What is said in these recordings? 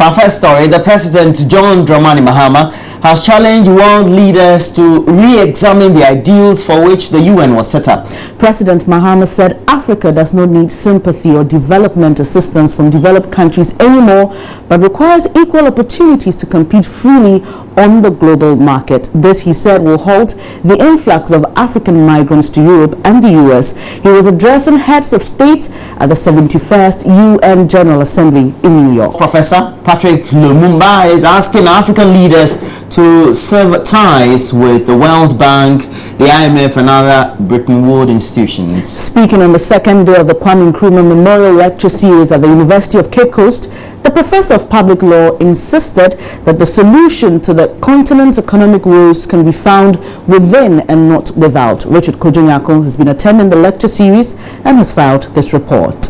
Our first story, the President John Dramani Mahama has challenged world leaders to re-examine the ideals for which the UN was set up. President Mahama said Africa does not need sympathy or development assistance from developed countries anymore, but requires equal opportunities to compete freely on the global market. This, he said, will halt the influx of African migrants to Europe and the US. He was addressing heads of states at the 71st UN General Assembly in New York. Professor Patrick Lumumba is asking African leaders to sever ties with the World Bank, the IMF and other Bretton Woods institutions. Speaking on the second day of the Kwame Nkrumah Memorial Lecture Series at the University of Cape Coast, the professor of public law insisted that the solution to the continent's economic woes can be found within and not without. Richard Kojonyako has been attending the lecture series and has filed this report.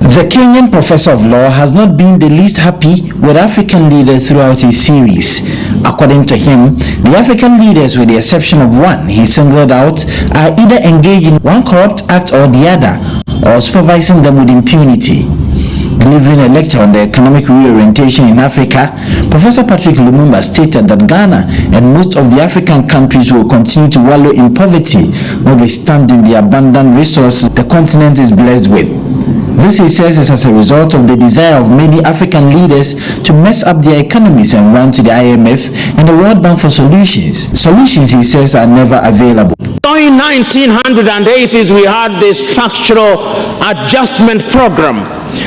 The Kenyan professor of law has not been the least happy with African leaders throughout his series. According to him, the African leaders, with the exception of one he singled out, are either engaged in one corrupt act or the other, or supervising them with impunity. Delivering a lecture on the economic reorientation in Africa, Professor Patrick Lumumba stated that Ghana and most of the African countries will continue to wallow in poverty, notwithstanding the abundant resources the continent is blessed with. This, he says, is as a result of the desire of many African leaders to mess up their economies and run to the IMF and the World Bank for solutions. Solutions, he says, are never available. So in 1980s, we had the structural adjustment program,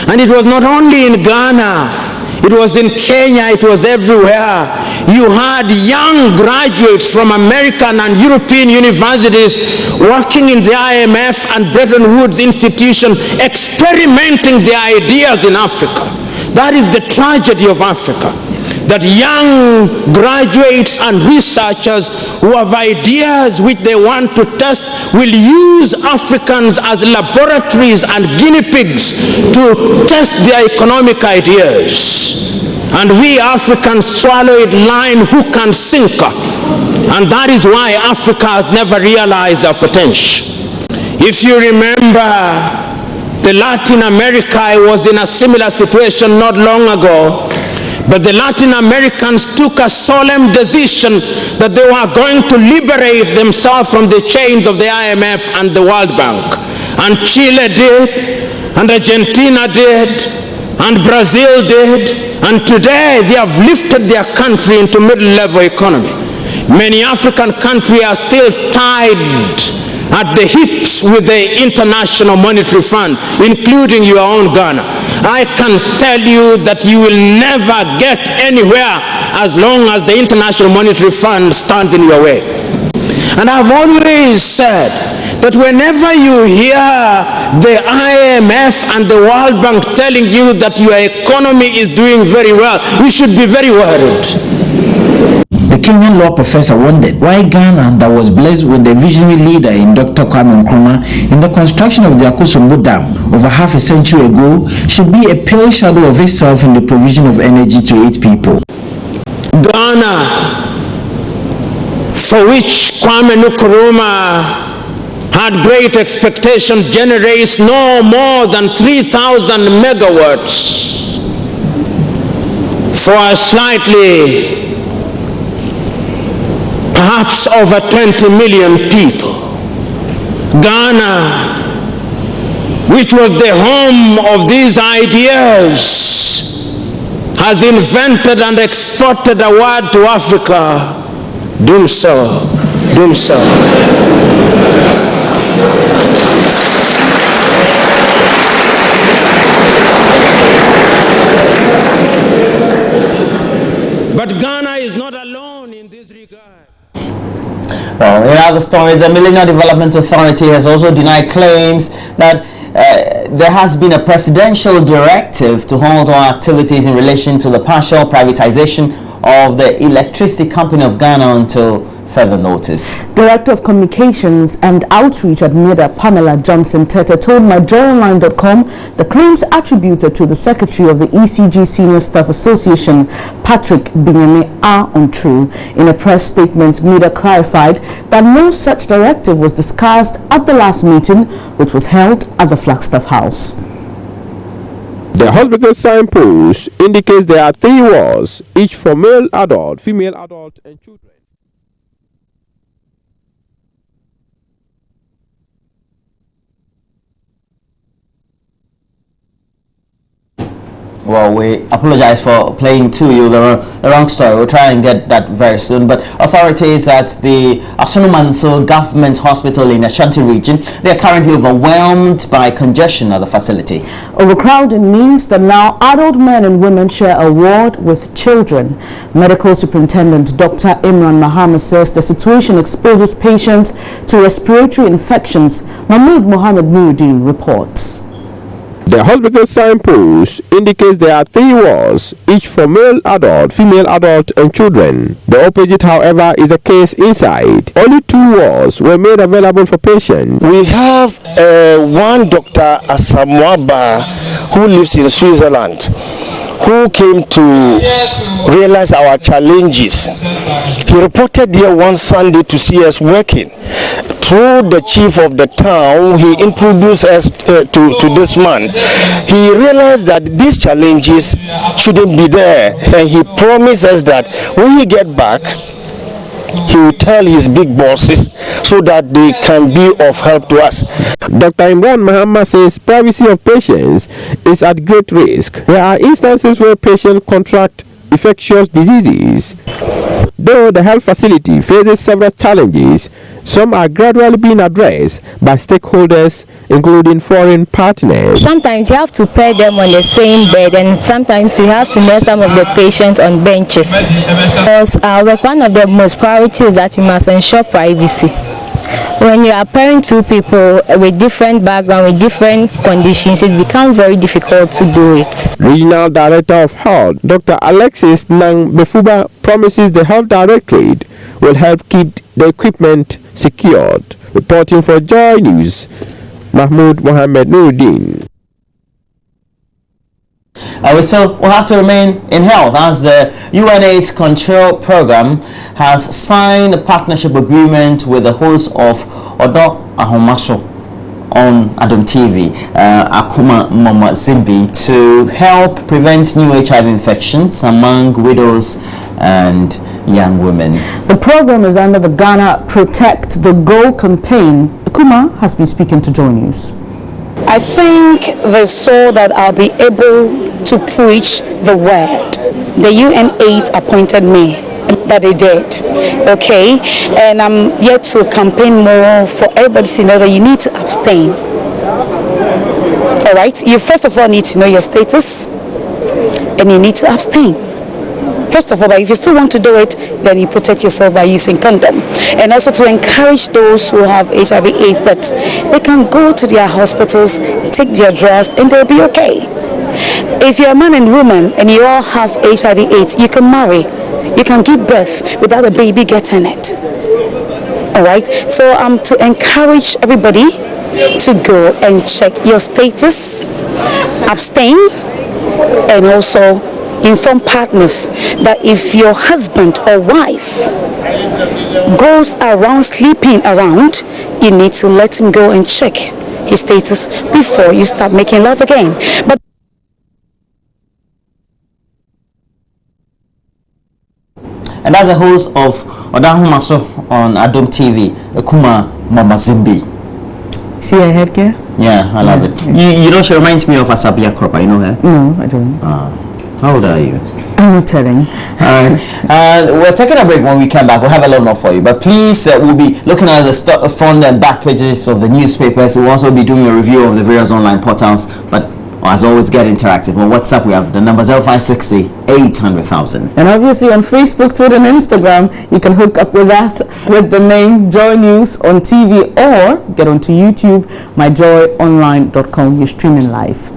and it was not only in Ghana, it was in Kenya, it was everywhere. You had young graduates from American and European universities working in the IMF and Bretton Woods institution, experimenting the ideas in Africa. That is the tragedy of Africa, that young graduates and researchers who have ideas which they want to test will use Africans as laboratories and guinea pigs to test their economic ideas. And we Africans swallow it line, hook and sinker. And that is why Africa has never realized our potential. If you remember, the Latin America was in a similar situation not long ago. But the Latin Americans took a solemn decision that they were going to liberate themselves from the chains of the IMF and the World Bank. And Chile did, and Argentina did, and Brazil did, and today they have lifted their country into middle-level economy. Many African countries are still tied at the hips with the International Monetary Fund, including your own Ghana. I can tell you that you will never get anywhere as long as the International Monetary Fund stands in your way. And I've always said that whenever you hear the IMF and the World Bank telling you that your economy is doing very well, you should be very worried. The Kenyan law professor wondered why Ghana, that was blessed with a visionary leader in Dr. Kwame Nkrumah in the construction of the Akosombo Dam over half a century ago, should be a pale shadow of itself in the provision of energy to its people. Ghana, for which Kwame Nkrumah had great expectation, generates no more than 3,000 megawatts for a slightly, perhaps over 20 million people. Ghana, which was the home of these ideas, has invented and exported a word to Africa: doom so, doom so. But Ghana is not alone in this regard. Well, in other stories, the Millennium Development Authority has also denied claims that there has been a presidential directive to hold all activities in relation to the partial privatization of the Electricity Company of Ghana until further notice. Director of Communications and Outreach at NIDA, Pamela Johnson Tete, told MyJournalline.com the claims attributed to the Secretary of the ECG Senior Staff Association, Patrick Binyame, are untrue. In a press statement, NIDA clarified that no such directive was discussed at the last meeting, which was held at the Flagstaff House. The hospital signpost indicates there are 3 wards, each for male adult, female adult, and children. Well, we apologize for playing to you the wrong story. We'll try and get that very soon. But authorities at the Asunumanso Government Hospital in Ashanti region, they are currently overwhelmed by congestion at the facility. Overcrowding means that now adult men and women share a ward with children. Medical Superintendent Dr. Imran Mahama says the situation exposes patients to respiratory infections. Mahmoud Mohammed Nuruddin reports. The hospital signpost indicates there are 3 wards, each for male adult, female adult, and children. The opposite, however, is the case inside. Only 2 wards were made available for patients. We have one Dr. Asamwaba who lives in Switzerland, who came to realize our challenges. He reported here one Sunday to see us working. Through the chief of the town, he introduced us to this man. He realized that these challenges shouldn't be there, and he promised us that when he get back, he will tell his big bosses so that they can be of help to us. Dr. Imran Mahama says privacy of patients is at great risk. There are instances where patients contract infectious diseases. Though the health facility faces several challenges, some are gradually being addressed by stakeholders, including foreign partners. Sometimes you have to pair them on the same bed, and sometimes you have to nurse some of the patients on benches. Because one of the most priorities is that you must ensure privacy. When you are pairing 2 people with different background, with different conditions, it becomes very difficult to do it. Regional Director of Health, Dr. Alexis Nang Befuba, promises the Health Directorate will help keep the equipment secured. Reporting for Joy News, Mahmoud Mohammed Nuruddin. We still will have to remain in health as the UNAIDS control program has signed a partnership agreement with the host of Odo Ahomaso on Adom TV, Akuma Mama Zimbi, to help prevent new HIV infections among widows and young women. The program is under the Ghana Protect the Goal campaign. Akuma has been speaking to Joy News. I think they saw that I'll be able to preach the word. The UNAIDS appointed me, that they did. Okay, and I'm yet to campaign more for everybody to know that you need to abstain. All right, you first of all need to know your status, and you need to abstain. First of all, but if you still want to do it, then you protect yourself by using condom. And also to encourage those who have HIV/AIDS that they can go to their hospitals, take their drugs, and they'll be okay. If you're a man and woman and you all have HIV/AIDS, you can marry, you can give birth without a baby getting it. All right, so to encourage everybody to go and check your status, abstain, and also inform partners that if your husband or wife goes around sleeping around, you need to let him go and check his status before you start making love again. But and as a host of Odo Ahomaso on Adom TV, Akuma Mama Zimbi. See her headgear? Yeah, I love it. You know, she reminds me of Asabia Kropa. You know her? No, I don't. How old are you? I'm not telling. Alright, we're taking a break. When we come back, we'll have a lot more for you. But please, we'll be looking at the front and back pages of the newspapers. We'll also be doing a review of the various online portals. But as always, get interactive. On WhatsApp, we have the number 0560 800,000. And obviously on Facebook, Twitter, and Instagram, you can hook up with us with the name Joy News on TV, or get onto YouTube, myjoyonline.com. We're streaming live.